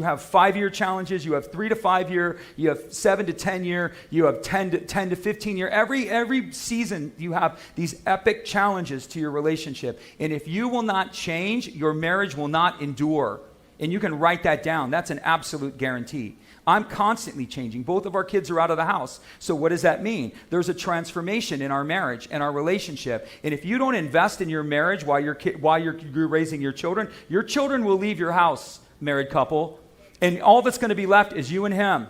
You have 5-year challenges, you have 3 to 5 year, you have 7 to 10 year, you have 10 to 15 year. Every season you have these epic challenges to your relationship. And if you will not change, your marriage will not endure. And you can write that down. That's an absolute guarantee. I'm constantly changing. Both of our kids are out of the house. So what does that mean? There's a transformation in our marriage and our relationship. And if you don't invest in your marriage while you're raising your children will leave your house, married couple. And all that's going to be left is you and him.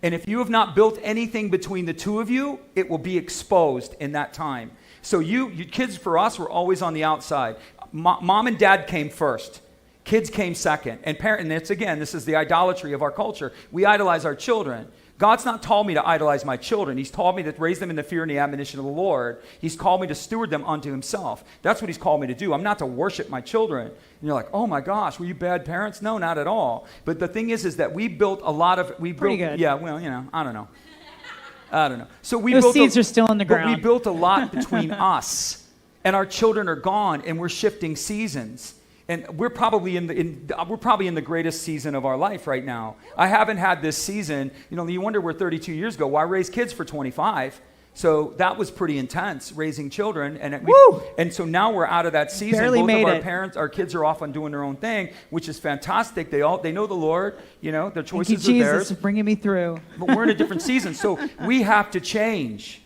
And if you have not built anything between the two of you, it will be exposed in that time. So you kids for us were always on the outside. Mom and dad came first. Kids came second. And this is the idolatry of our culture. We idolize our children. God's not told me to idolize my children. He's told me to raise them in the fear and the admonition of the Lord. He's called me to steward them unto himself. That's what he's called me to do. I'm not to worship my children. And you're like, oh my gosh, were you bad parents? No, not at all. But the thing is that we built a lot of... Pretty good. Yeah, well, I don't know. So those seeds are still in the ground. But we built a lot between us. And our children are gone, and we're shifting seasons. And we're probably in the greatest season of our life right now. I haven't had this season. You wonder where 32 years ago. Why raise kids for 25? So that was pretty intense, raising children. And so now we're out of that season. Barely Both made of our it. parents, our kids are off on doing their own thing, which is fantastic. They know the Lord. Their choices Thank you, are theirs. Jesus, for bringing me through. But we're in a different season. So we have to change.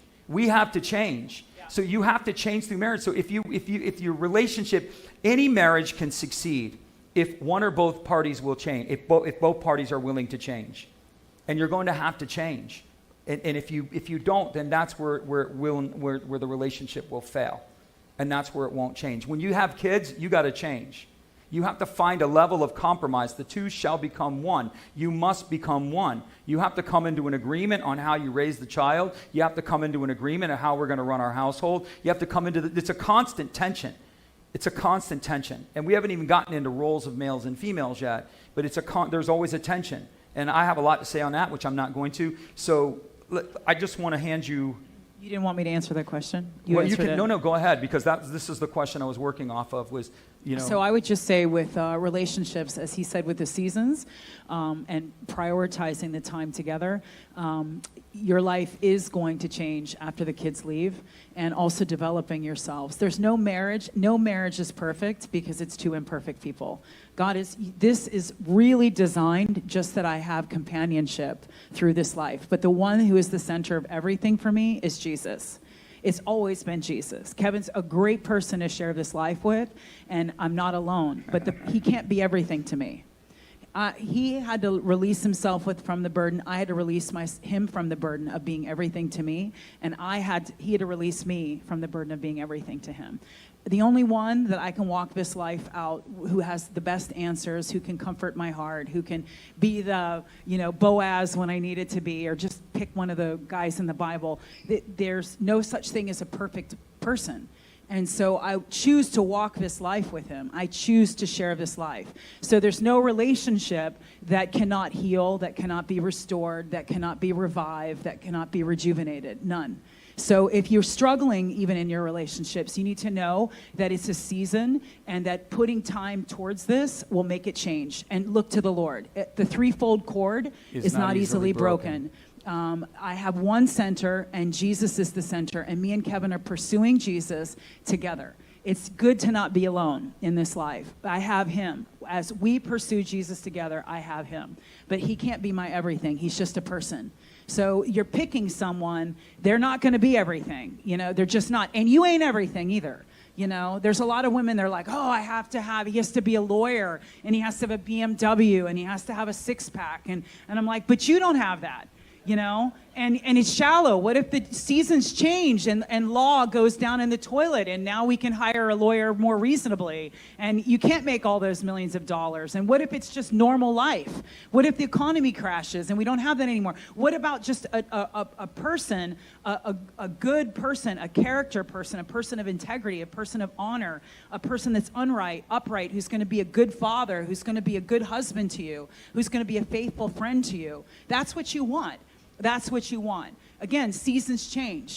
So you have to change through marriage. So if your relationship, any marriage can succeed if one or both parties will change, if both parties are willing to change. And you're going to have to change. And if you don't, then that's where the relationship will fail. And that's where it won't change. When you have kids, you got to change. You have to find a level of compromise. The two shall become one. You must become one. You have to come into an agreement on how you raise the child. You have to come into an agreement on how we're going to run our household. You have to come into it's a constant tension. It's a constant tension. And we haven't even gotten into roles of males and females yet, but there's always a tension. And I have a lot to say on that, which I'm not going to. So I just want to hand you... You didn't want me to answer that question? No, go ahead, because this is the question I was working off of was, So I would just say with relationships, as he said, with the seasons and prioritizing the time together, your life is going to change after the kids leave, and also developing yourselves. There's no marriage is perfect because it's two imperfect people. This is really designed just that I have companionship through this life. But the one who is the center of everything for me is Jesus. It's always been Jesus. Kevin's a great person to share this life with, and I'm not alone. But he can't be everything to me. He had to release himself from the burden. I had to release him from the burden of being everything to me, and he had to release me from the burden of being everything to him. The only one that I can walk this life out, who has the best answers, who can comfort my heart, who can be the, Boaz when I need it to be, or just pick one of the guys in the Bible. There's no such thing as a perfect person. And so I choose to walk this life with him. I choose to share this life. So there's no relationship that cannot heal, that cannot be restored, that cannot be revived, that cannot be rejuvenated. None. So if you're struggling even in your relationships, you need to know that it's a season and that putting time towards this will make it change. And look to the Lord. The threefold cord is not easily broken. I have one center, and Jesus is the center, and me and Kevin are pursuing Jesus together. It's good to not be alone in this life. I have him. As we pursue Jesus together, I have him. But he can't be my everything. He's just a person. So you're picking someone, they're not going to be everything. They're just not. And you ain't everything either. There's a lot of women, they're like, he has to be a lawyer, and he has to have a BMW, and he has to have a six-pack. And I'm like, but you don't have that. And it's shallow. What if the seasons change and law goes down in the toilet, and now we can hire a lawyer more reasonably, and you can't make all those millions of dollars? And what if it's just normal life? What if the economy crashes and we don't have that anymore? What about just a person, a good person, a character person, a person of integrity, a person of honor, a person that's upright, who's going to be a good father, who's going to be a good husband to you, who's going to be a faithful friend to you? That's what you want. That's what you want. Again, seasons change.